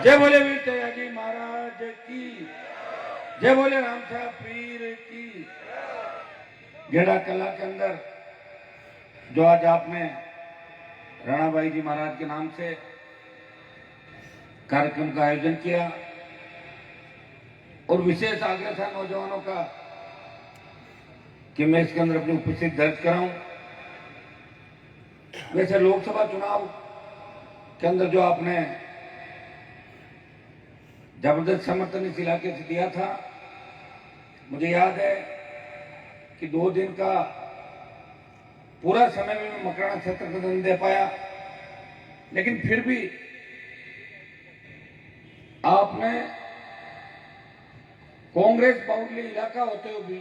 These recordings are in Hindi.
जय बोले वीर त्यागी महाराज की, जय बोले राम साहब पीर की। गेड़ा कला के अंदर जो आज आपने राणाबाई जी महाराज के नाम से कार्यक्रम का आयोजन किया और विशेष आग्रह था नौजवानों का कि मैं इसके अंदर अपनी उपस्थिति दर्ज कराऊं। वैसे लोकसभा चुनाव के अंदर जो आपने जबरदस्त समर्थन इस इलाके से दिया था, मुझे याद है कि 2 दिन का पूरा समय में मैं मकराना क्षेत्र को नहीं दे पाया, लेकिन फिर भी आपने कांग्रेस बाउंड्री इलाका होते हुए भी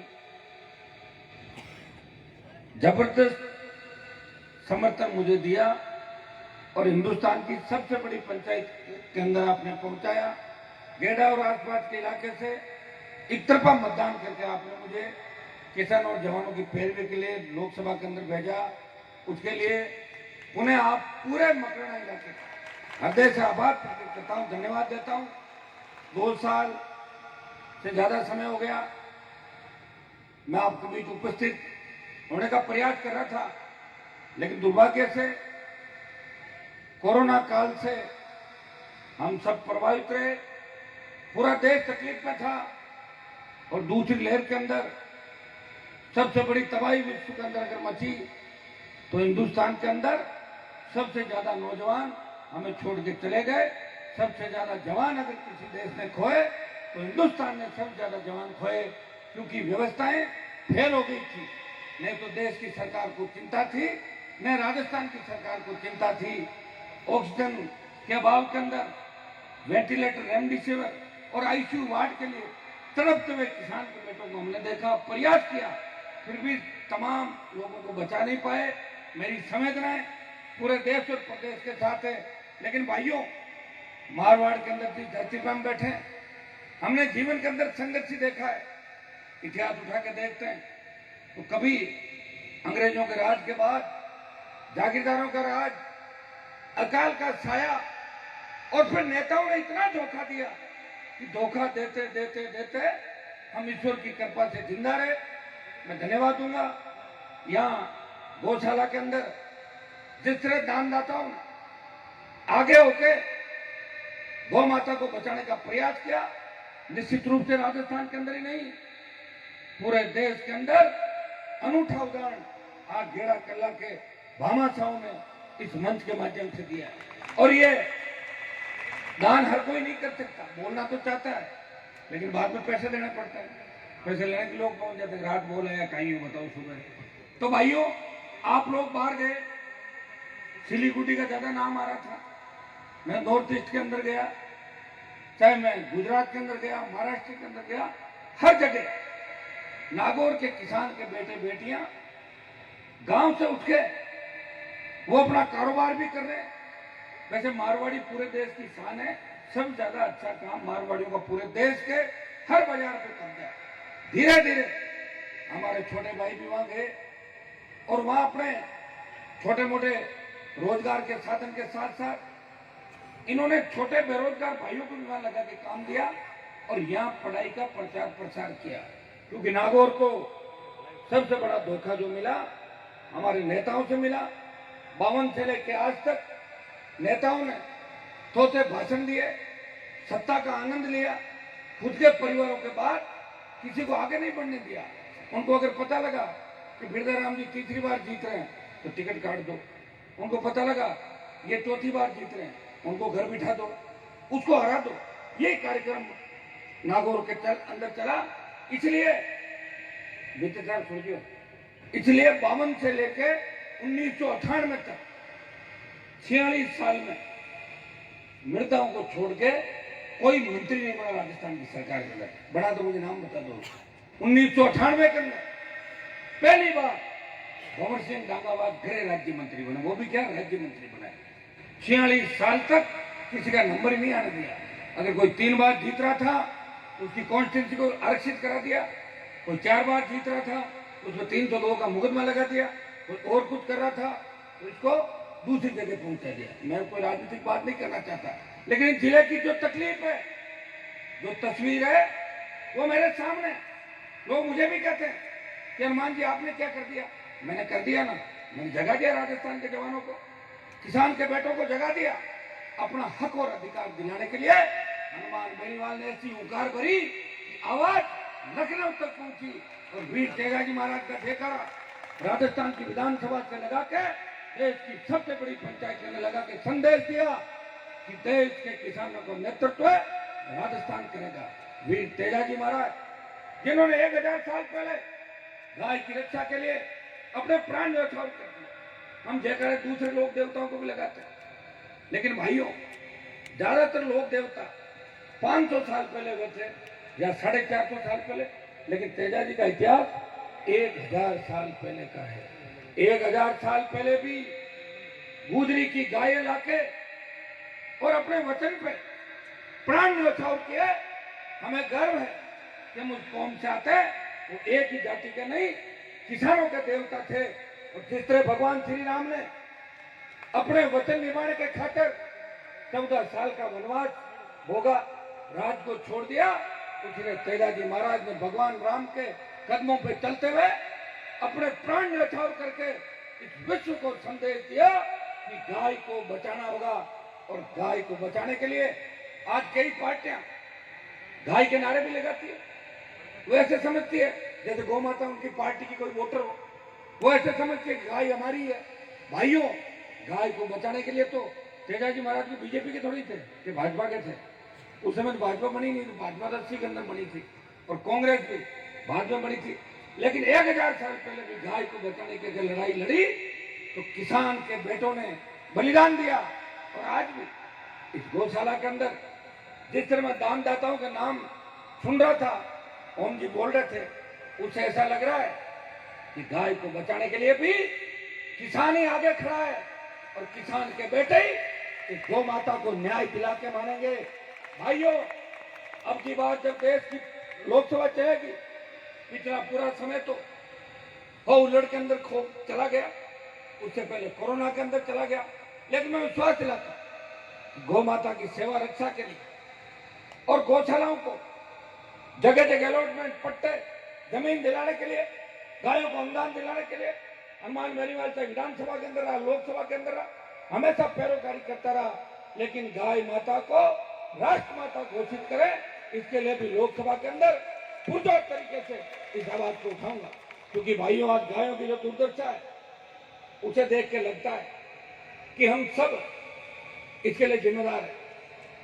जबरदस्त समर्थन मुझे दिया और हिंदुस्तान की सबसे बड़ी पंचायत के अंदर आपने पहुंचाया। गेड़ा और आसपास के इलाके से एक तरफा मतदान करके आपने मुझे किसान और जवानों की पैरवी के लिए लोकसभा के अंदर भेजा। उसके लिए उन्हें आप पूरे मकराना इलाके का हृदय से आभार प्रकट करता हूं, धन्यवाद देता हूं। 2 साल से ज्यादा समय हो गया मैं आपके बीच उपस्थित होने का प्रयास कर रहा था, लेकिन दुर्भाग्य से कोरोना काल से हम सब प्रभावित रहे, पूरा देश तकलीफ में था और दूसरी लहर के अंदर सबसे बड़ी तबाही विश्व के अंदर अगर मची तो हिंदुस्तान के अंदर सबसे ज्यादा नौजवान हमें छोड़ के चले गए। सबसे ज्यादा जवान अगर किसी देश ने खोए तो हिंदुस्तान ने सबसे ज्यादा जवान खोए, क्योंकि व्यवस्थाएं फेल हो गई थी। नहीं तो देश की सरकार को चिंता थी, न राजस्थान की सरकार को चिंता थी। ऑक्सीजन के अभाव के अंदर वेंटिलेटर, रेमडेसिविर और आईसीयू वार्ड के लिए तड़पते हुए किसान के बेटों को हमने देखा, प्रयास किया, फिर भी तमाम लोगों को बचा नहीं पाए। मेरी संवेदनाएं पूरे देश और प्रदेश के साथ है। लेकिन भाइयों, मारवाड़ के अंदर जिस धरती पर हम बैठे, हमने जीवन के अंदर संघर्ष ही देखा है। इतिहास उठा के देखते हैं तो कभी अंग्रेजों के राज के बाद जागीरदारों का राज, अकाल का साया, और फिर नेताओं ने इतना धोखा दिया कि धोखा देते देते देते हम ईश्वर की कृपा से जिंदा रहे। मैं धन्यवाद दूंगा। यहाँ गौशाला के अंदर जिस तरह दानदाताओं ने आगे होके गौ माता को बचाने का प्रयास किया, निश्चित रूप से राजस्थान के अंदर ही नहीं, पूरे देश के अंदर अनूठा उदाहरण आज गेड़ा कल्ला के भामाशाहों ने इस मंच के माध्यम से दिया है। और ये दान हर कोई नहीं कर सकता, बोलना तो चाहता है लेकिन बाद में पैसे देना पड़ता है। पैसे लेने के लोग पहुंच जाते, रात बोल है या कहीं हो, बताओ सुबह। तो भाइयों, आप लोग बाहर गए, सिलीगुड़ी का ज्यादा नाम आ रहा था। मैं नॉर्थ ईस्ट के अंदर गया, चाहे मैं गुजरात के अंदर गया, महाराष्ट्र के अंदर गया, हर जगह नागौर के किसान के बेटे बेटियां गांव से उठ के वो अपना कारोबार भी कर रहे हैं। वैसे मारवाड़ी पूरे देश की शान है, सबसे ज्यादा अच्छा काम मारवाड़ियों का पूरे देश के हर बाजार पे करता है। धीरे धीरे हमारे छोटे भाई भी वहां गए और वहां अपने छोटे मोटे रोजगार के साधन के साथ साथ इन्होंने छोटे बेरोजगार भाइयों को भी वहां लगा के काम दिया और यहाँ पढ़ाई का प्रचार प्रसार किया। क्योंकि नागौर को सबसे बड़ा धोखा जो मिला हमारे नेताओं से मिला। 52 से लेकर आज तक नेताओं ने थोथे भाषण दिए, सत्ता का आनंद लिया, खुद के परिवारों के बाद किसी को आगे नहीं बढ़ने दिया। उनको अगर पता लगा कि बिरदाराम जी तीसरी बार जीत रहे हैं तो टिकट काट दो, उनको पता लगा ये चौथी बार जीत रहे हैं, उनको घर बिठा दो, उसको हरा दो। ये कार्यक्रम नागौर के अंदर चला। इसलिए बीते साल सोचिए, इसलिए 52 से लेकर 1998 तक 46 साल में मृताओं को छोड़ के कोई मंत्री नहीं बना राजस्थान की सरकार के अंदर। बना तो मुझे नाम बता दो। 1998 के अंदर पहली बार भंवर सिंह डांगाबाद गृह राज्य मंत्री बने, वो भी क्या राज्य मंत्री बनाए। 46 साल तक किसी का नंबर ही नहीं आने दिया। अगर कोई 3 बार जीत रहा था तो उसकी कॉन्स्टिट्यूंसी को आरक्षित करा दिया, कोई 4 बार जीत रहा था उसमें 302 का मुकदमा लगा दिया, कोई और कुछ कर रहा था तो इसको दूसरी जगह पहुंचा दिया। मैं कोई राजनीतिक बात नहीं करना चाहता, लेकिन जिले की जो तकलीफ है, जो तस्वीर है, वो मेरे सामने। लोग मुझे भी कहते हैं कि हनुमान जी आपने क्या कर दिया। मैंने कर दिया ना, मैंने जगा दिया राजस्थान के जवानों को, किसान के बेटों को जगा दिया। अपना हक और अधिकार दिलाने के लिए हनुमान बेनीवाल ने ऐसी उकार भरी कि आवाज लखनऊ तक पहुंची और वीर तेजाजी महाराज का ठेकारा राजस्थान की विधानसभा से लगा के देश की सबसे बड़ी पंचायत में लगा के संदेश दिया कि देश के किसानों को नेतृत्व राजस्थान करेगा वीर तेजाजी महाराज, जिन्होंने 1000 साल पहले गाय की रक्षा के लिए अपने प्राण न्यौछावर कर दिए। हम जयकारे दूसरे लोक देवताओं को भी लगाते हैं, लेकिन भाइयों ज्यादातर लोक देवता 500 साल पहले हुए थे या 450 साल पहले, लेकिन तेजाजी का इतिहास 1000 साल पहले का है। 1000 साल पहले भी गुजरी की गायें लाके और अपने वचन पे प्राण न्यौछावर किए। हमें गर्व है कि हम उस कौम से आते, वो एक ही जाति के नहीं, किसानों के देवता थे। और जिस तरह भगवान श्री राम ने अपने वचन निभाने के खातिर 14 साल का वनवास भोगा, राज को छोड़ दिया, उसने तेजाजी महाराज ने भगवान राम के कदमों पे चलते हुए अपने प्राण न्यौछावर करके इस विश्व को संदेश दिया कि गाय को बचाना होगा। और गाय को बचाने के लिए आज कई पार्टियां गाय के नारे भी लगाती है। वो ऐसे समझती है जैसे गौ माता उनकी पार्टी की कोई वोटर हो, वो ऐसे समझती है कि गाय हमारी है। भाइयों, गाय को बचाने के लिए तो तेजाजी महाराज भी बीजेपी के थोड़ी थे कि भाजपा के थे। उस समय भाजपा बनी नहीं थी, भाजपा 80 के अंदर बनी थी और कांग्रेस भी भाजपा बनी थी। लेकिन 1000 साल पहले भी गाय को बचाने की अगर लड़ाई लड़ी तो किसान के बेटों ने बलिदान दिया। और आज भी इस गौशाला के अंदर जिस तरह मैं दानदाताओं का नाम सुन रहा था, ओम जी बोल रहे थे, उससे ऐसा लग रहा है कि गाय को बचाने के लिए भी किसान ही आगे खड़ा है और किसान के बेटे ही इस गौ माता को न्याय दिला के मानेंगे। भाइयों, अब की बात जब देश की लोकसभा चलेगी, पिछला पूरा समय तो हो उलट के अंदर खो चला गया, उससे पहले कोरोना के अंदर चला गया। लेकिन मैं विश्वास दिलाता गौ माता की सेवा रक्षा के लिए और गौशालाओं को जगह जगह अलॉटमेंट पट्टे जमीन दिलाने के लिए, गायों को अनुदान दिलाने के लिए हनुमान बेनीवाल चाहे विधानसभा के अंदर रहा, लोकसभा के अंदर रहा, हमेशा पैरोकारी करता रहा। लेकिन गाय माता को राष्ट्र माता घोषित करे, इसके लिए भी लोकसभा के अंदर पुरजोर तरीके से इस आवाज को उठाऊंगा। क्योंकि भाइयों, आज गायों की जो दुर्दशा है उसे देख के लगता है कि हम सब इसके लिए जिम्मेदार है।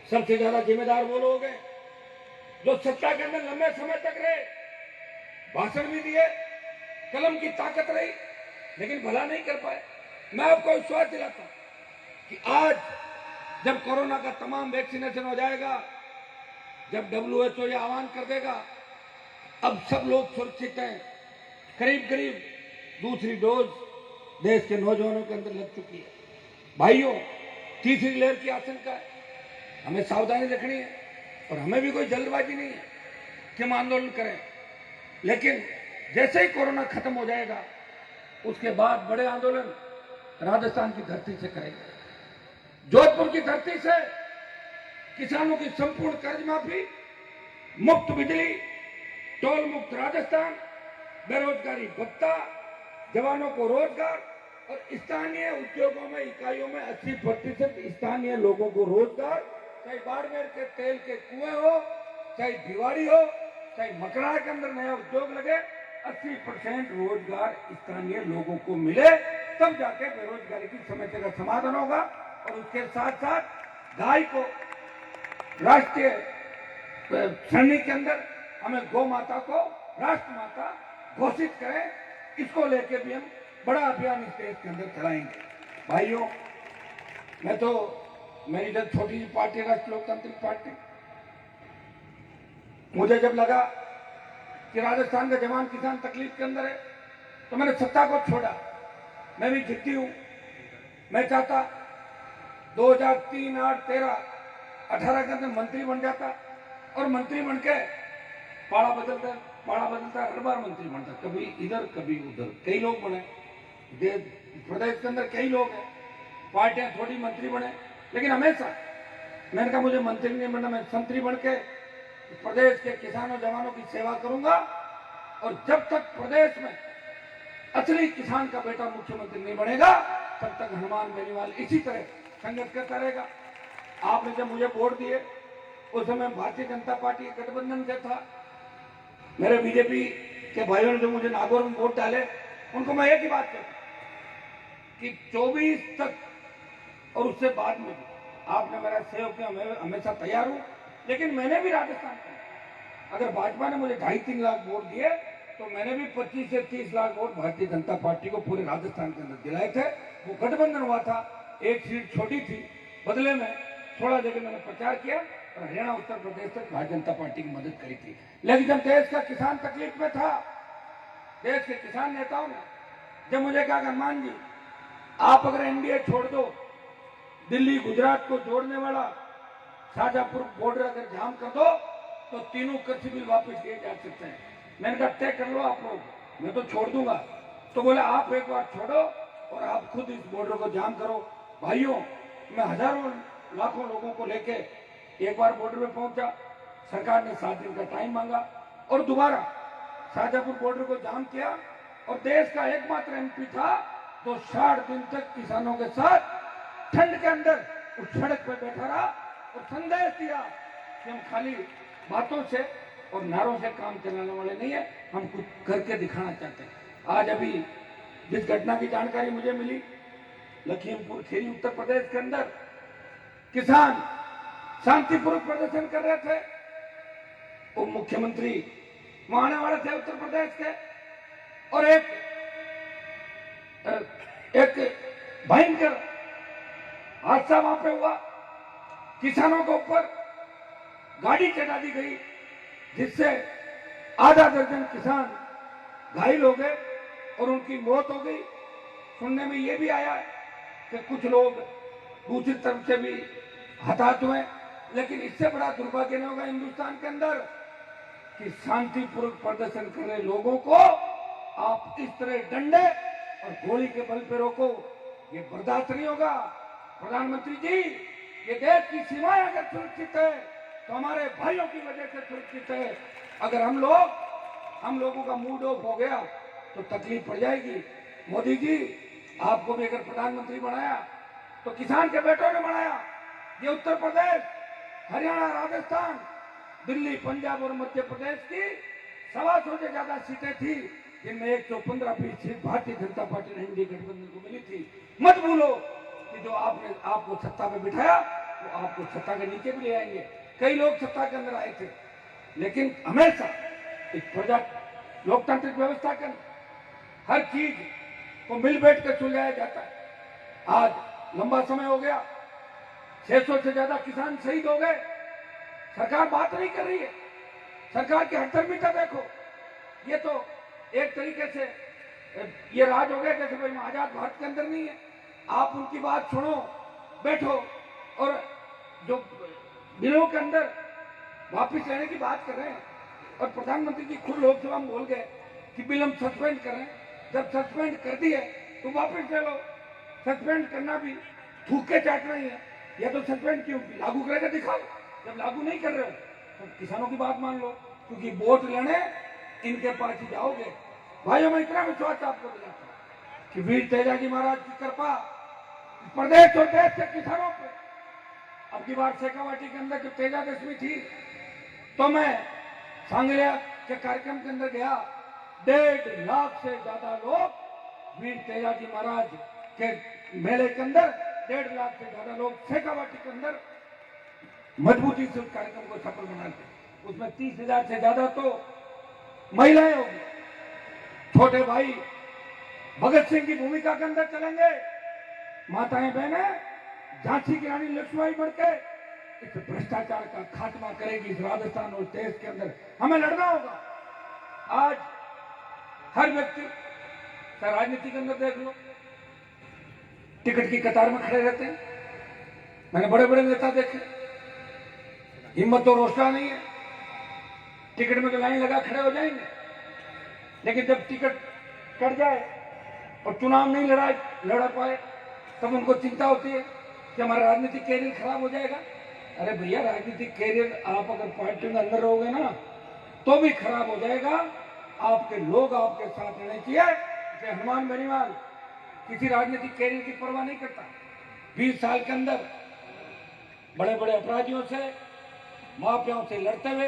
सबसे ज्यादा जिम्मेदार वो लोग हैं जो सत्ता के अंदर लंबे समय तक रहे, भाषण भी दिए, कलम की ताकत रही, लेकिन भला नहीं कर पाए। मैं आपको विश्वास दिलाता हूं कि आज जब कोरोना का तमाम वैक्सीनेशन हो जाएगा, जब WHO ये आह्वान कर देगा, अब सब लोग सुरक्षित हैं, करीब करीब दूसरी डोज देश के नौजवानों के अंदर लग चुकी है। भाइयों, तीसरी लहर की आशंका है, हमें सावधानी रखनी है और हमें भी कोई जल्दबाजी नहीं है कि हम आंदोलन करें। लेकिन जैसे ही कोरोना खत्म हो जाएगा, उसके बाद बड़े आंदोलन राजस्थान की धरती से करेंगे। जोधपुर की धरती से किसानों की संपूर्ण कर्ज माफी, मुफ्त बिजली, टोल मुक्त राजस्थान, बेरोजगारी भत्ता, जवानों को रोजगार और स्थानीय उद्योगों में, इकाइयों में 80% स्थानीय लोगों को रोजगार। चाहे बाड़मेर के तेल के कुएं हो, चाहे भिवाड़ी हो, चाहे मकरार के अंदर नया उद्योग लगे, 80% रोजगार स्थानीय लोगों को मिले, तब जाके बेरोजगारी की समस्या का समाधान होगा। और उसके साथ साथ गाय को राष्ट्रीय श्रेणी के अंदर हमें गौ माता को राष्ट्र माता घोषित करें, इसको लेके भी हम बड़ा अभियान इस देश के अंदर चलाएंगे। भाइयों, मेरी जब छोटी सी पार्टी राष्ट्रीय लोकतांत्रिक पार्टी, मुझे जब लगा कि राजस्थान का जवान किसान तकलीफ के अंदर है, तो मैंने सत्ता को छोड़ा। मैं भी जिद्दी हूं, मैं चाहता 2003, 8, 13, 18 के अंदर मंत्री बन जाता और मंत्री बन के पाड़ा बदलता हर बार मंत्री बनता, कभी इधर कभी उधर, कई लोग बने प्रदेश के अंदर, कई लोग हैं, पार्टियां थोड़ी मंत्री बने, लेकिन हमेशा मैंने कहा मुझे मंत्री नहीं बनना, मैं संतरी बन के प्रदेश के किसानों जवानों की सेवा करूंगा, और जब तक प्रदेश में असली किसान का बेटा मुख्यमंत्री नहीं बनेगा तब तक हनुमान बेनीवाल इसी तरह संघर्ष करता रहेगा। आपने जब मुझे वोट दिए उस समय भारतीय जनता पार्टी के गठबंधन से था। मेरे बीजेपी के भाइयों ने जो मुझे नागौर में वोट डाले उनको मैं एक ही बात कहता कि 24 तक और उससे बाद में भी आपने मेरा सहयोग किया, मैं हमेशा तैयार हूं। लेकिन मैंने भी राजस्थान का, अगर भाजपा ने मुझे 2.5-3 लाख वोट दिए तो मैंने भी 25 से 30 लाख वोट भारतीय जनता पार्टी को पूरे राजस्थान के अंदर दिलाए थे। वो गठबंधन हुआ था, एक सीट छोटी थी, बदले में 16 जगह मैंने प्रचार किया और हरियाणा उत्तर प्रदेश तक भारतीय जनता पार्टी की मदद करी थी। लेकिन जब देश का किसान तकलीफ में था, देश के किसान नेताओं ने जब मुझे कहा हनुमान जी आप अगर एनडीए छोड़ दो, दिल्ली गुजरात को जोड़ने वाला शाहजहांपुर बॉर्डर अगर जाम कर दो तो तीनों कृषि बिल वापस लिए जा सकते हैं। मैंने कहा तय कर लो आप लोग, मैं तो छोड़ दूंगा। तो बोले आप एक बार छोड़ो और आप खुद इस बॉर्डर को जाम करो। भाइयों, मैं हजारों लाखों लोगों को लेके एक बार बॉर्डर पे पहुंचा, सरकार ने 7 दिन का टाइम मांगा और दोबारा शाहजहांपुर बॉर्डर को जाम किया, और देश का एकमात्र एमपी था तो 60 दिन तक किसानों के साथ ठंड के अंदर उस सड़क पर बैठा रहा और संदेश दिया कि हम खाली बातों से और नारों से काम चलाने वाले नहीं है, हम कुछ करके दिखाना चाहते हैं। आज अभी जिस घटना की जानकारी मुझे मिली, लखीमपुर खीरी उत्तर प्रदेश के अंदर किसान शांतिपूर्वक प्रदर्शन कर रहे थे, वो मुख्यमंत्री वहां आने वाले थे उत्तर प्रदेश के, और एक भयंकर हादसा वहां पे हुआ। किसानों के ऊपर गाड़ी चढ़ा दी गई जिससे आधा दर्जन किसान घायल हो गए और उनकी मौत हो गई। सुनने में यह भी आया कि कुछ लोग दूसरी तरफ से भी हताहत हुए। लेकिन इससे बड़ा दुर्भाग्य नहीं होगा हिंदुस्तान के अंदर कि शांतिपूर्वक प्रदर्शन कर रहे लोगों को आप इस तरह डंडे और गोली के बल पे रोको, ये बर्दाश्त नहीं होगा। प्रधानमंत्री जी, ये देश की सीमाएं अगर सुरक्षित है तो हमारे भाइयों की वजह से सुरक्षित है। अगर हम लोगों का मूड ऑफ हो गया तो तकलीफ पड़ जाएगी। मोदी जी, आपको भी अगर प्रधानमंत्री बनाया तो किसान के बेटों ने बनाया। ये उत्तर प्रदेश, हरियाणा, राजस्थान, दिल्ली, पंजाब और मध्य प्रदेश की 125 से ज्यादा सीटें थी, जिनमें 115 सीट भारतीय जनता पार्टी ने एनडीए गठबंधन को मिली थी। मत भूलो कि जो आपने आपको सत्ता में बिठाया वो आपको सत्ता के नीचे भी ले आएंगे। कई लोग सत्ता के अंदर आए थे, लेकिन हमेशा एक प्रजा लोकतांत्रिक व्यवस्था के हर चीज को मिल बैठ कर सुलझाया जाता है। आज लंबा समय हो गया, 600 से ज्यादा किसान शहीद हो गए, सरकार बात नहीं कर रही है। सरकार की हठधर्मिता देखो। ये तो एक तरीके से ये राज हो गया जैसे भाई आजाद भारत के अंदर नहीं है। आप उनकी बात सुनो, बैठो, और जो बिलों के अंदर वापिस लेने की बात कर रहे हैं, और प्रधानमंत्री जी खुद लोकसभा में बोल गए कि बिल हम सस्पेंड कर रहे हैं। जब सस्पेंड कर दिए तो वापिस ले लो। सस्पेंड करना भी थूक के चाटना ही है, या तो सस्पेंड क्यों, लागू करके दिखाओ। जब लागू नहीं कर रहे हो तो किसानों की बात मान लो, क्योंकि वोट लेने इनके पास ही जाओगे। भाइयों, मैं इतना विश्वास आपको दिलाता हूं कि वीर तेजाजी महाराज की कृपा प्रदेश और देश के किसानों पे। अब की बार शेखावाटी के अंदर जब तेजादशमी थी तो मैं सांगलिया के कार्यक्रम के अंदर गया। 1.5 लाख से ज्यादा लोग वीर तेजाजी महाराज के मेले के अंदर, 1.5 लाख से ज्यादा लोग शेखावाटी के अंदर मजबूती से उस कार्यक्रम को सफल बनाते। उसमें 30,000 से ज्यादा तो महिलाएं होगी। छोटे भाई भगत सिंह की भूमिका के अंदर चलेंगे। माताएं बहनें झांसी की रानी लक्ष्मीबाई बढ़के इस भ्रष्टाचार का खात्मा करेगी इस राजस्थान और देश के अंदर। हमें लड़ना होगा। आज हर व्यक्ति राजनीति के अंदर देख लो, टिकट की कतार में खड़े रहते हैं। मैंने बड़े बड़े नेता देखे, हिम्मत तो रोशना नहीं है, टिकट में तो लाइन लगा खड़े हो जाएंगे, लेकिन जब टिकट कट जाए और चुनाव नहीं लड़ा पाए तब उनको चिंता होती है कि हमारा राजनीतिक कैरियर खराब हो जाएगा। अरे भैया, राजनीतिक कैरियर आप अगर पार्टी में अंदर रहोगे ना तो भी खराब हो जाएगा। आपके लोग आपके साथ रहने चाहिए। कि हनुमान बेनीवाल किसी राजनीतिक कैरियर की परवाह नहीं करता। 20 साल के अंदर बड़े बड़े अपराधियों से, माफियाओं से लड़ते हुए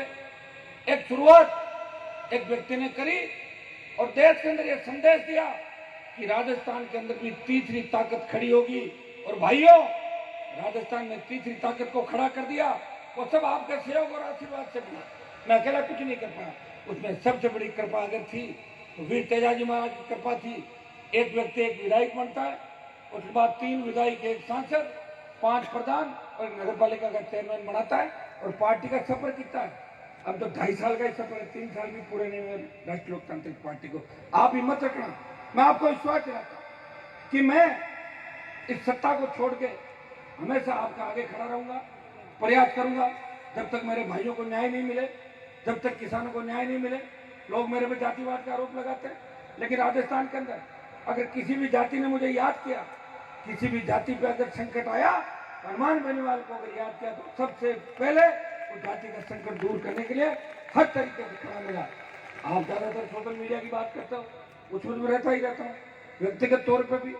एक शुरुआत एक व्यक्ति ने करी और देश के अंदर यह संदेश दिया कि राजस्थान के अंदर भी तीसरी ताकत खड़ी होगी। और भाइयों, राजस्थान में तीसरी ताकत को खड़ा कर दिया। वो सब आपके सहयोग और आशीर्वाद से बना। मैं अकेला कुछ नहीं कर पाया। उसमें सबसे बड़ी कृपा अगर थी तो वीर तेजाजी महाराज की कृपा थी। एक व्यक्ति एक विधायक बनता है, उसके बाद 3 विधायक, एक सांसद, 5 प्रधान और नगर पालिका का चेयरमैन बनाता है और पार्टी का सफर कितना है। अब तो 2.5 साल का ही सफर है, 3 साल भी पूरे नहीं हुए राष्ट्रीय लोकतांत्रिक पार्टी को। आप हिम्मत रखना, मैं आपको विश्वास दिलाता हूं कि मैं इस सत्ता को छोड़ के हमेशा आपका आगे खड़ा रहूंगा, प्रयास करूंगा। जब तक मेरे भाइयों को न्याय नहीं मिले, जब तक किसानों को न्याय नहीं मिले। लोग मेरे पे जातिवाद का आरोप लगाते हैं, लेकिन राजस्थान के अंदर अगर किसी भी जाति ने मुझे याद किया, किसी भी जाति पे अगर संकट आया, हनुमान बेनीवाल को अगर याद किया तो सबसे पहले उस जाति का संकट दूर करने के लिए हर तरीके से खड़ा मिला। आप ज्यादातर सोशल मीडिया की बात करते हो, उसमें मैं रहता ही रहता हूँ। व्यक्तिगत तौर पर भी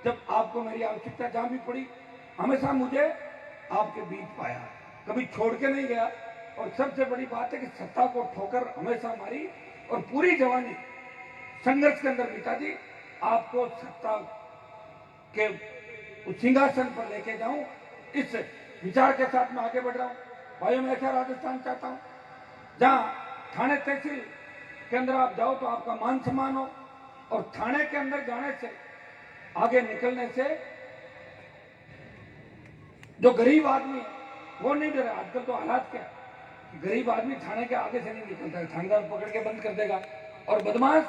जब आपको मेरी आवश्यकता जहां भी पड़ी, हमेशा मुझे आपके बीच पाया, कभी छोड़ के नहीं गया। और सबसे बड़ी बात है कि सत्ता को ठोकर हमेशा मारी और पूरी जवानी संघर्ष के अंदर बिता दी। आपको सत्ता के उस सिंहासन पर लेके जाऊं, इस विचार के साथ मैं आगे बढ़ रहा हूं। भाइयों, मैं ऐसा राजस्थान चाहता हूं जहां थाने तहसील के अंदर आप जाओ तो आपका मान सम्मान हो, और थाने के अंदर जाने से, आगे निकलने से जो गरीब आदमी है वो नहीं डरे। आजकल तो हालात क्या, गरीब आदमी थाने के आगे से नहीं निकलता है, थानेदार पकड़ के बंद कर देगा। और बदमाश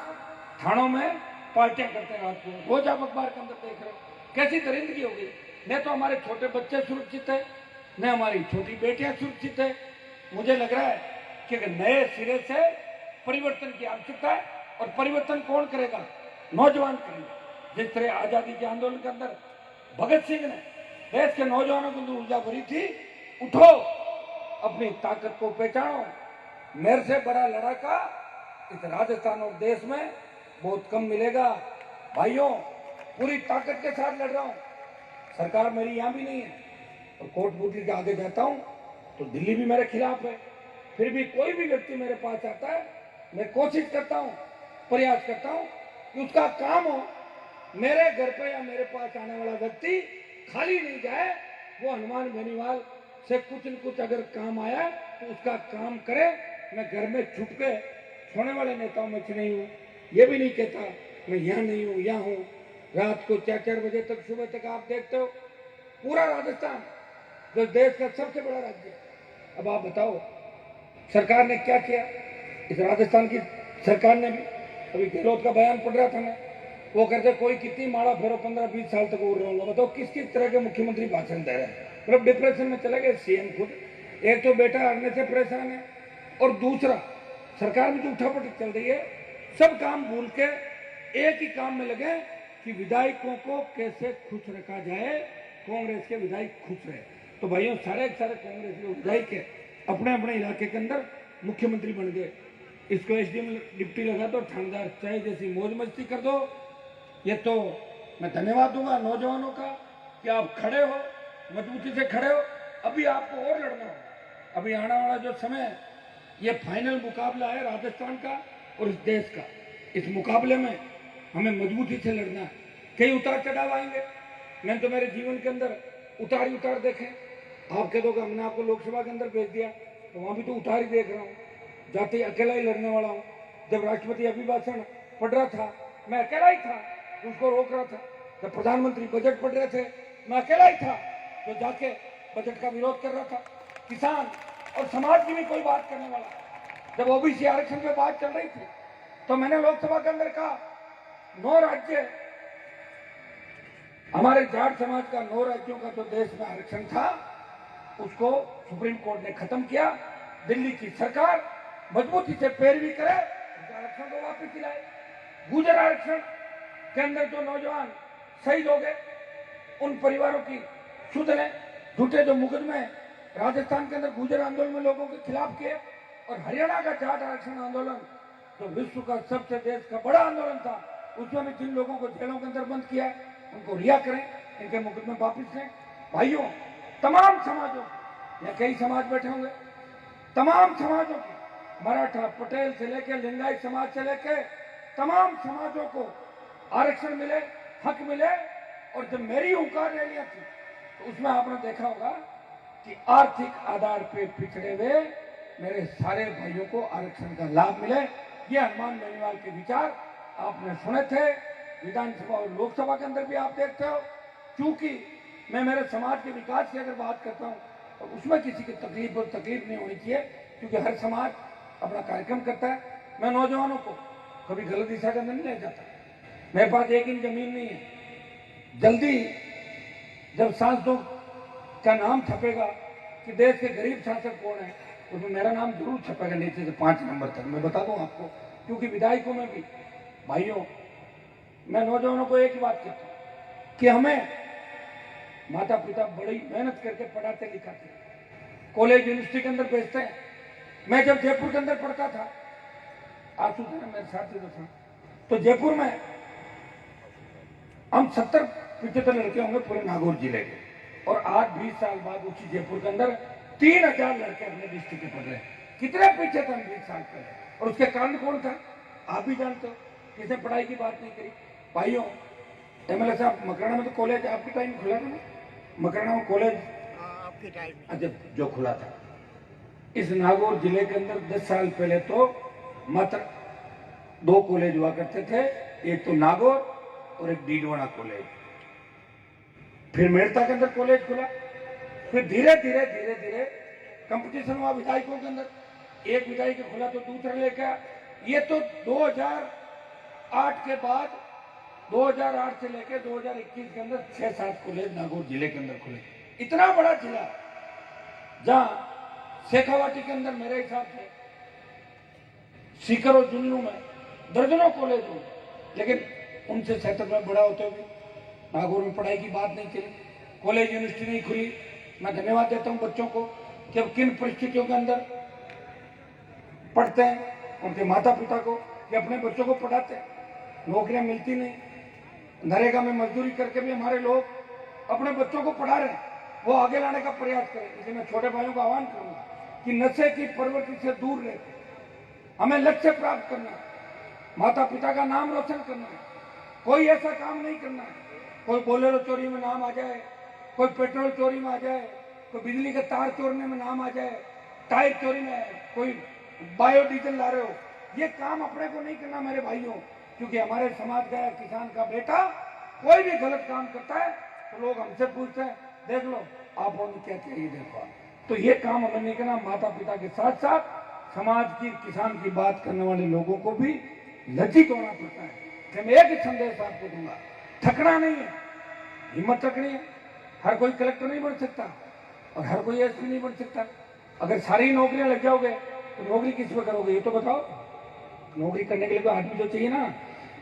थानों में पार्टियां करते हैं रात को। रोज आप अखबार के अंदर देख रहे हो कैसी दरिंदगी हो गई। न तो हमारे छोटे बच्चे सुरक्षित है, न हमारी छोटी बेटियां सुरक्षित है। मुझे लग रहा है कि नए सिरे से परिवर्तन की आवश्यकता है। और परिवर्तन कौन करेगा? नौजवान करेंगे। जिस तरह आजादी के आंदोलन के अंदर भगत सिंह ने देश के नौजवानों को ऊर्जा भरी थी, उठो, अपनी ताकत को पहचानो। मेरे से बड़ा लड़ाका इस राजस्थान और देश में बहुत कम मिलेगा। भाइयों, पूरी ताकत के साथ लड़ रहा हूं। सरकार मेरी यहां भी नहीं है, और कोटपुतली के आगे जाता हूं तो दिल्ली भी मेरे खिलाफ है। फिर भी कोई भी व्यक्ति मेरे पास आता है, मैं कोशिश करता हूं, प्रयास करता हूं कि उसका काम हो, मेरे घर पे या मेरे पास आने वाला व्यक्ति खाली नहीं जाए। वो हनुमान बेनीवाल से कुछ न कुछ अगर काम आया तो उसका काम करे। मैं घर में छुप के सोने वाले नेताओं में से नहीं हूँ। ये भी नहीं कहता मैं यहाँ नहीं हूँ, यहाँ हूँ। रात को 4-4 बजे तक, सुबह तक आप देखते हो पूरा राजस्थान जो देश का सबसे बड़ा राज्य। अब आप बताओ सरकार ने क्या किया? इस राजस्थान की सरकार ने भी, अभी गहलोत का बयान पढ़ रहा था मैं, वो कहते कोई कितनी माड़ा फेरो 15-20 साल तक उड़ रहा होगा। बताओ किस किस तरह के मुख्यमंत्री भाषण दे रहे हैं। मतलब डिप्रेशन में चले गए सीएम खुद। एक तो बेटा हारने से परेशान है, और दूसरा सरकार में जो उठापटक चल रही है, सब काम भूल के एक ही काम में लगे कि विधायकों को कैसे खुश रखा जाए, कांग्रेस के विधायक खुश रहे। तो भाइयों, सारे कांग्रेस के विधायक के अपने अपने इलाके के अंदर मुख्यमंत्री बन गए। इसको एसडीएम डिप्टी लगा दो, थानेदार चाहे जैसी मौज मस्ती कर दो। ये तो मैं धन्यवाद दूंगा नौजवानों का कि आप खड़े हो, मजबूती से खड़े हो। अभी आपको और लड़ना होगा। अभी आने वाला जो समय, ये फाइनल मुकाबला है राजस्थान का और इस देश का। इस मुकाबले में हमें मजबूती से लड़ना है। कई उतार चढ़ाव आएंगे। मैंने तो मेरे जीवन के अंदर उतार ही उतार देखे। आप कह दोगे हमने आपको लोकसभा के अंदर भेज दिया, तो वहां भी तो उतार ही देख रहा हूँ। जाते अकेला ही लड़ने वाला हूँ। जब राष्ट्रपति अभिभाषण पढ़ रहा था, मैं अकेला ही था, उसको रोक रहा था। जब प्रधानमंत्री बजट पढ़ रहे थे, मैं अकेला ही था जो जाके बजट का विरोध कर रहा था। किसान और समाज की भी कोई बात करने वाला। जब ओबीसी आरक्षण पे बात चल रही थी, तो मैंने लोकसभा के अंदर कहा 9 राज्य, हमारे जाट समाज का 9 राज्यों का जो देश में आरक्षण था, उसको सुप्रीम कोर्ट ने खत्म किया। दिल्ली की सरकार मजबूती से पैरवी करे, आरक्षण को वापस दिलाए। गुर्जर आरक्षण के अंदर जो नौजवान शहीद हो गए, उन परिवारों की सुध लें। झूठे जो मुकदमे राजस्थान के अंदर गुर्जर आंदोलन में लोगों के खिलाफ किए, और हरियाणा का जाट आरक्षण आंदोलन जो विश्व का सबसे देश का बड़ा आंदोलन था, उसमें भी जिन लोगों को जेलों के अंदर बंद किया उनको रिहा करें, इनके मुकदमे वापिस लें। भाइयों, तमाम समाजों या कई समाज बैठे होंगे, तमाम समाजों को, मराठा पटेल से लेकर लिंगायत समाज से लेकर तमाम समाजों को आरक्षण मिले, हक मिले। और जब मेरी हुंकार रैलियां थी तो उसमें आपने देखा होगा कि आर्थिक आधार पे पिछड़े हुए मेरे सारे भाइयों को आरक्षण का लाभ मिले। ये हनुमान बेनीवाल के विचार आपने सुने थे विधानसभा और लोकसभा के अंदर भी आप देखते हो। क्योंकि मैं मेरे समाज के विकास की अगर बात करता हूँ तो उसमें किसी की तकलीफ नहीं होनी चाहिए, क्योंकि हर समाज अपना कार्यक्रम करता है। मैं नौजवानों को कभी गलत दिशा के अंदर नहीं ले जाता। मेरे पास एक इंच जमीन नहीं है। जल्दी जब सांसदों का नाम छपेगा कि देश के गरीब शासक कौन है, उसमें मेरा नाम जरूर छपेगा नीचे से 5 नंबर तक, मैं बता दूं आपको। क्योंकि विधायकों में भी भाइयों, मैं नौजवानों को एक ही बात कहता हूं कि हमें माता पिता बड़ी मेहनत करके पढ़ाते लिखाते, कॉलेज यूनिवर्सिटी के अंदर भेजते हैं। मैं जब जयपुर के अंदर पढ़ता था, आंसू थे मेरे साथी तो, तो जयपुर में हम 70-75 लड़के होंगे पूरे नागौर जिले के, और आज 20 साल बाद उसी जयपुर के अंदर 3000 लड़के अपने डिस्ट्रिक्ट के पढ़ रहे हैं। कितने पीछे थे हम 20 साल पहले, और उसके कारण कौन था आप भी जानते हो। किसने पढ़ाई की बात नहीं करी। भाइयों, एमएलए साहब, मकराना में तो कॉलेज आपके टाइम खुला था ना, मकराना में कॉलेज आपके टाइम में जो खुला था। इस नागौर जिले के अंदर 10 साल पहले तो मात्र 2 कॉलेज हुआ करते थे, एक तो नागौर और एक डीडवाना कॉलेज। फिर मेड़ता के अंदर कॉलेज खुला, फिर धीरे धीरे कंपटीशन हुआ विधायकों के अंदर। एक विधायक खुला तो दूसरा लेके आया। ये तो 2008 के बाद 2008 से लेकर 2021 के अंदर 6-7 कॉलेज नागौर जिले के अंदर खुले। इतना बड़ा जिला जहां शेखावाटी के अंदर मेरे हिसाब से सीकर और जुन्नू में दर्जनों कॉलेज हो, लेकिन उनसे 77 में बड़ा होते हुए नागौर में पढ़ाई की बात नहीं चली, कॉलेज यूनिवर्सिटी नहीं खुली। मैं धन्यवाद देता हूं बच्चों को कि अब किन परिस्थितियों के अंदर पढ़ते हैं, उनके माता पिता को कि अपने बच्चों को पढ़ाते हैं। नौकरियां मिलती नहीं, नरेगा में मजदूरी करके भी हमारे लोग अपने बच्चों को पढ़ा रहे हैं, वो आगे लाने का प्रयास करें। इसलिए मैं छोटे भाइयों का आह्वान करूंगा कि नशे की प्रवृत्ति से दूर रहकर हमें लक्ष्य प्राप्त करना है, माता पिता का नाम रोशन करना है। कोई ऐसा काम नहीं करना है, कोई बोलेरो चोरी में नाम आ जाए, कोई पेट्रोल चोरी में आ जाए, कोई बिजली के तार चोरने में नाम आ जाए, टायर चोरी में, कोई बायोडीजल ला रहे हो, ये काम अपने को नहीं करना मेरे भाइयों। क्योंकि हमारे समाज का किसान का बेटा कोई भी गलत काम करता है तो लोग हमसे पूछते हैं, देख लो आप उन्हें क्या चाहिए, देखो। तो ये काम हमें नहीं करना। माता पिता के साथ साथ समाज की, किसान की बात करने वाले लोगों को भी लज्जित होना पड़ता है। कि मैं एक संदेश आपको दूंगा, थकना नहीं है, हिम्मत रखनी है। हर कोई कलेक्टर नहीं बन सकता और हर कोई एसपी नहीं बन सकता। अगर सारी नौकरियां लग जाओगे तो नौकरी किस पे करोगे, ये तो बताओ। नौकरी करने के लिए तो आदमी तो चाहिए ना।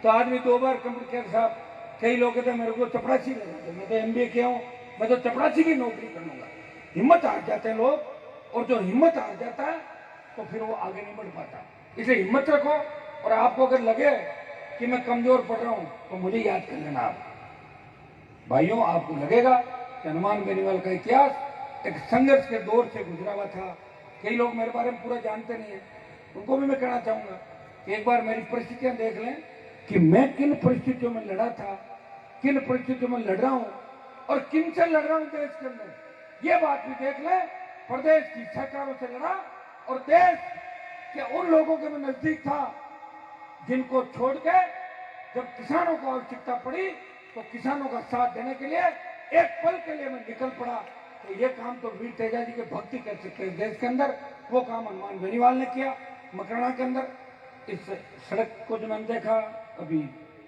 तो आदमी 2 बार कंप्यूटर साहब, कई लोग कहते हैं मेरे को चपरासी लगा, मैं तो MBA किया हूँ, मैं तो चपरासी की नौकरी कर लूंगा। हिम्मत हार जाते हैं लोग, और जो हिम्मत हार जाता है तो फिर वो आगे नहीं बढ़ पाता। इसलिए हिम्मत रखो, और आपको अगर लगे कि मैं कमजोर पड़ रहा हूं तो मुझे याद कर लेना। आप भाइयों, आपको लगेगा कि हनुमान बेनीवाल का इतिहास एक संघर्ष के दौर से गुजरा हुआ था। कई लोग मेरे बारे में पूरा जानते नहीं है, उनको भी मैं कहना चाहूंगा कि एक बार मेरी परिस्थितियां देख लें कि मैं किन परिस्थितियों में लड़ा था, किन परिस्थितियों में लड़ रहा हूं और किन से लड़ रहा हूं देश के अंदर। ये बात भी देख ले। प्रदेश की सरकारों से लड़ा और देश के उन लोगों के मैं नजदीक था जिनको छोड़ के जब किसानों को आवश्यकता पड़ी तो किसानों का साथ देने के लिए एक पल के लिए मैं निकल पड़ा। तो ये काम तो वीर तेजा जी के भक्ति कर सकते हैं देश के अंदर, वो काम हनुमान बेनीवाल ने किया। मकराना के अंदर इस सड़क को जो मैंने देखा, अभी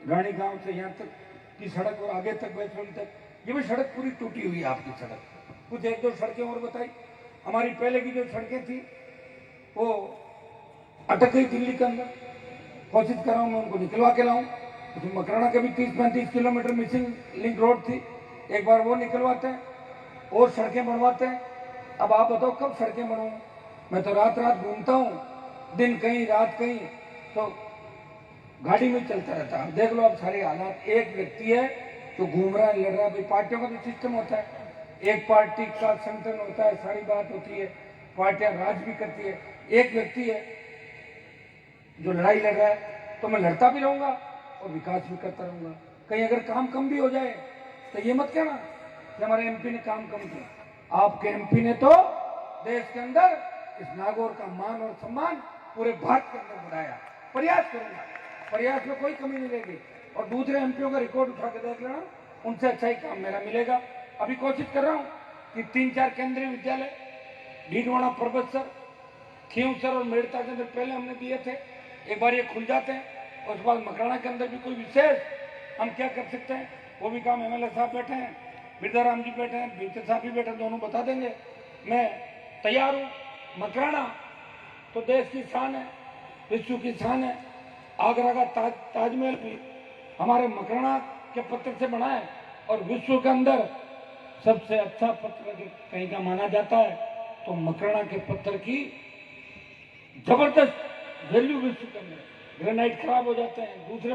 रानी गांव से यहाँ तक की सड़क और आगे तक बैसोली तक, ये भी सड़क पूरी टूटी हुई है आपकी सड़क। कुछ 1-2 सड़कें और बताई। हमारी पहले की जो सड़कें थी वो अटक गई दिल्ली के अंदर, कोशिश कर रहा हूं मैं उनको निकलवा के लाऊं। तो मकराना के भी 30-35 किलोमीटर मिसिंग लिंक रोड थी, एक बार वो निकलवाते हैं और सड़कें बनवाते हैं। अब आप बताओ कब सड़कें बनूं? मैं तो रात रात घूमता हूँ, दिन कहीं रात कहीं, तो गाड़ी में चलता रहता है। देख लो अब सारे हालात। एक व्यक्ति है जो घूम रहा है, लड़ रहा है। भाई पार्टियों का तो सिस्टम होता है, एक पार्टी का संगठन होता है, सारी बात होती है, पार्टियां राज भी करती है। एक व्यक्ति है जो लड़ाई लड़ रहा है, तो मैं लड़ता भी रहूंगा और विकास भी करता रहूंगा। कहीं अगर काम कम भी हो जाए तो ये मत कहना कि हमारे एमपी ने काम कम किया। आपके एमपी ने तो देश के अंदर इस नागौर का मान और सम्मान पूरे भारत के अंदर बढ़ाया। प्रयास करूंगा, प्रयास में कोई कमी नहीं रहेगी। और दूसरे एमपीओ का रिकॉर्ड उठा के देख लेना, उनसे अच्छा ही काम मेरा मिलेगा। अभी कोशिश कर रहा हूं कि 3-4 केंद्रीय विद्यालय डीडवाना, परबतसर, खींवसर और मेड़ता के अंदर पहले हमने दिए थे, एक बार ये खुल जाते हैं। और उसके बाद मकराना के अंदर भी कोई विशेष हम क्या कर सकते हैं, वो भी काम एमएलए साहब बैठे हैं, बिरदाराम जी बैठे हैं, बीते साहब भी बैठे हैं, दोनों बता देंगे। मैं तैयार हूँ। मकराना तो देश की शान है, विश्व की शान है। आगरा का ताजमहल भी हमारे मकराना के पत्थर से बना है और विश्व के अंदर सबसे अच्छा पत्थर कहीं का माना जाता है। तो मकराना के पत्थर की जबरदस्त वैल्यू विश्व के अंदर। ग्रेनाइट खराब हो जाते हैं, दूसरे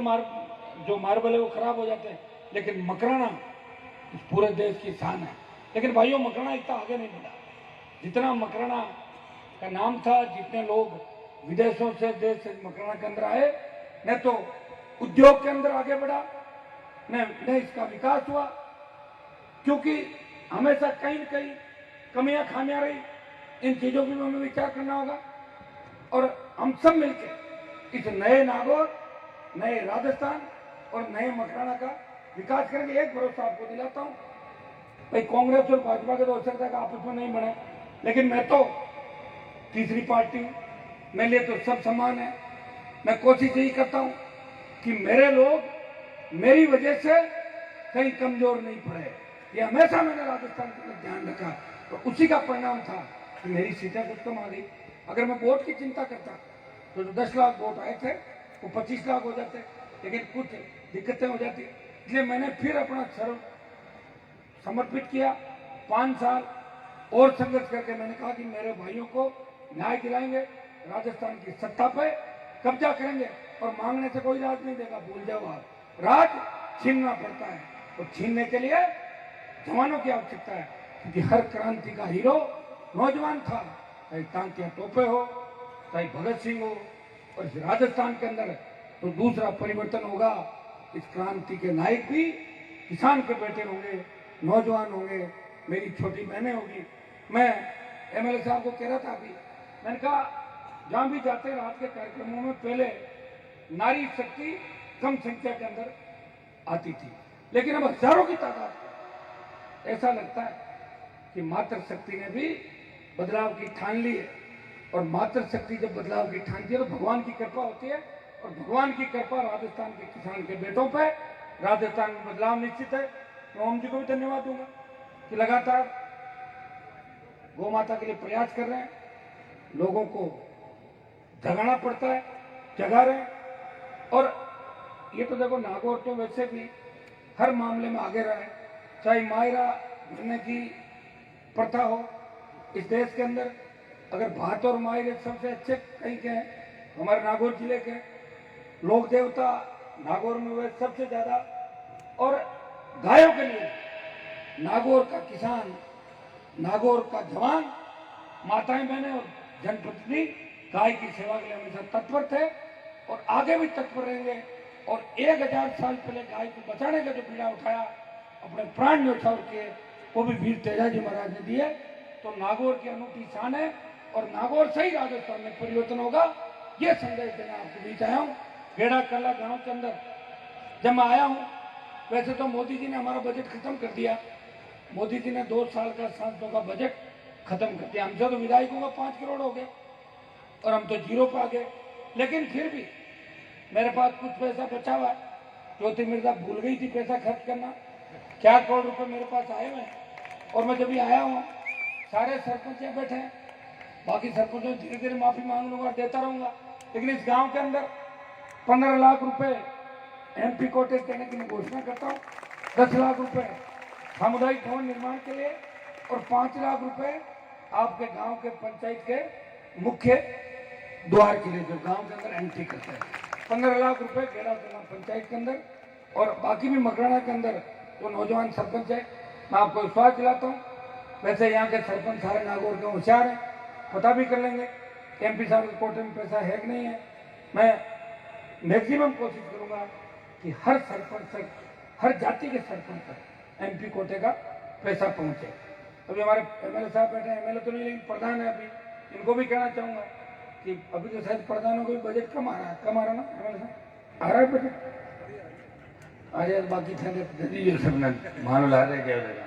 जो मार्बल है वो खराब हो जाते हैं, लेकिन मकराना इस पूरे देश की शान है। लेकिन भाइयों, मकराना इतना आगे नहीं बढ़ा जितना मकराना का नाम था। जितने लोग विदेशों से देश से मकराना के अंदर आए, न तो उद्योग के अंदर आगे बढ़ा, न इसका विकास हुआ, क्योंकि हमेशा कहीं न कहीं कमियां खामियां रही। इन चीजों की भी हमें विचार करना होगा और हम सब मिलकर इस नए नागौर, नए राजस्थान और नए मकराना का विकास करेंगे। एक भरोसा आपको दिलाता हूं, भाई कांग्रेस और भाजपा के तो हो सकता है कि आपस में नहीं बने, लेकिन मैं तो तीसरी पार्टी हूं, मेरे लिए तो सब समान है। मैं कोशिश यही करता हूं कि मेरे लोग मेरी वजह से कहीं कमजोर नहीं पड़े। ये हमेशा मैंने राजस्थान के लिए ध्यान रखा, तो उसी का परिणाम था कि मेरी सीटें कुछ कम आ गई। अगर मैं वोट की चिंता करता तो जो 10 लाख वोट आए थे वो 25 लाख हो जाते, लेकिन कुछ दिक्कतें हो जाती। इसलिए मैंने फिर अपना सर्व समर्पित किया। 5 साल और संघर्ष करके मैंने कहा कि मेरे भाइयों को न्याय दिलाएंगे, राजस्थान की सत्ता पे कब्जा करेंगे और मांगने से कोई राज नहीं देगा। भूल जाओ आप, राज छीनना पड़ता है, तो छीनने के लिए जवानों की आवश्यकता है, क्योंकि हर क्रांति का हीरो नौजवान था। चाहे तांतिया टोपे हो, चाहे भगत सिंह हो, और इस राजस्थान के अंदर तो दूसरा परिवर्तन होगा। इस क्रांति के नायक भी किसान के बेटे होंगे, नौजवान होंगे, मेरी छोटी बहनें होगी। मैं एमएलए साहब को कह रहा था अभी, मैंने कहा जहां भी जाते रात के कार्यक्रमों में पहले नारी शक्ति कम संख्या के अंदर आती थी, लेकिन अब हजारों की तादाद। ऐसा लगता है कि मातृ शक्ति ने भी बदलाव की ठान ली है, और मातृ शक्ति जब बदलाव की ठानती है तो भगवान की कृपा होती है, और भगवान की कृपा राजस्थान के किसान के बेटों पे, राजस्थान में बदलाव निश्चित है। मैं ओम जी को भी धन्यवाद दूंगा कि लगातार गौ माता के लिए प्रयास कर रहे हैं। लोगों को जगाना पड़ता है, जगा रहे हैं। और ये तो देखो, नागौर तो वैसे भी हर मामले में आगे रहा है, चाहे मायरा भरने की प्रथा हो इस देश के अंदर। अगर भात और मायरे सबसे अच्छे कहीं के हैं हमारे नागौर जिले के, लोक देवता नागौर में हुए सबसे ज्यादा। और गायों के लिए नागौर का किसान, नागौर का जवान, माताएं बहनें और जनप्रतिनिधि गाय की सेवा के लिए हमेशा तत्पर थे और आगे भी तत्पर रहेंगे। और 1000 साल पहले गाय को बचाने का जो बीड़ा उठाया, अपने प्राण न्यौछावर किए, वो भी वीर तेजाजी महाराज ने दिए। तो नागौर की अनूठी शान है, और नागौर से ही राजस्थान में परिवर्तन होगा। ये संदेश देना आपके बीच आया हूँ। गेड़ा कल्ला गांव के अंदर जब मैं आया हूँ, वैसे तो मोदी जी ने हमारा बजट खत्म कर दिया। मोदी जी ने 2 साल का सांसदों का बजट खत्म कर दिया। हमसे तो विधायकों का 5 करोड़ हो गए और हम तो जीरो पे आ गए। लेकिन फिर भी मेरे पास कुछ पैसा बचा हुआ है। ज्योति मिर्जा भूल गई थी पैसा खर्च करना। 4 करोड़ रुपए मेरे पास आए हुए हैं, और मैं जब भी आया हूँ सारे सरपंच यहाँ बैठे हैं। बाकी सरपंचों से धीरे धीरे माफी मांग लूंगा, देता रहूंगा। लेकिन इस गांव के अंदर 15 लाख रुपए एमपी कोटे देने की मैं घोषणा करता हूँ। 10 लाख रुपए सामुदायिक भवन निर्माण के लिए और 5 लाख रुपए आपके गांव के पंचायत के मुख्य द्वार के लिए जो गांव के अंदर एंट्री करते हैं 15 लाख रुपए गेड़ा देना पंचायत के अंदर। और बाकी भी मकराना के अंदर जो नौजवान सरपंच है, मैं आपको विश्वास दिलाता हूँ, वैसे यहाँ के सरपंच सारे नागौर के होशियार हैं, पता भी कर लेंगे MP साहब के कोटे में पैसा है कि नहीं है। मैं मैक्सिमम कोशिश करूँगा कि हर सरपंच तक, हर जाति के सरपंच तक MP कोटे का पैसा पहुँचे। अभी हमारे MLA साहब बैठे हैं, MLA तो नहीं लेकिन प्रधान है अभी, इनको भी कहना चाहूँगा कि अभी तो शायद प्रधानों को भी बजट कम आ रहा है ना MLA साहब, आ रहा है बजट आ जाए, बाकी थे सबने मान ला रहे क्या रहेगा।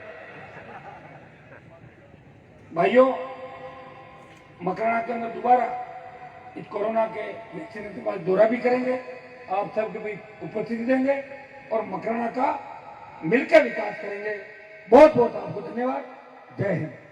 भाइयों, मकराना के अंदर दोबारा इस कोरोना के वैक्सीन के बाद दौरा भी करेंगे, आप सबके भी उपस्थिति देंगे और मकराना का मिलकर विकास करेंगे। बहुत बहुत आपको धन्यवाद। जय हिंद।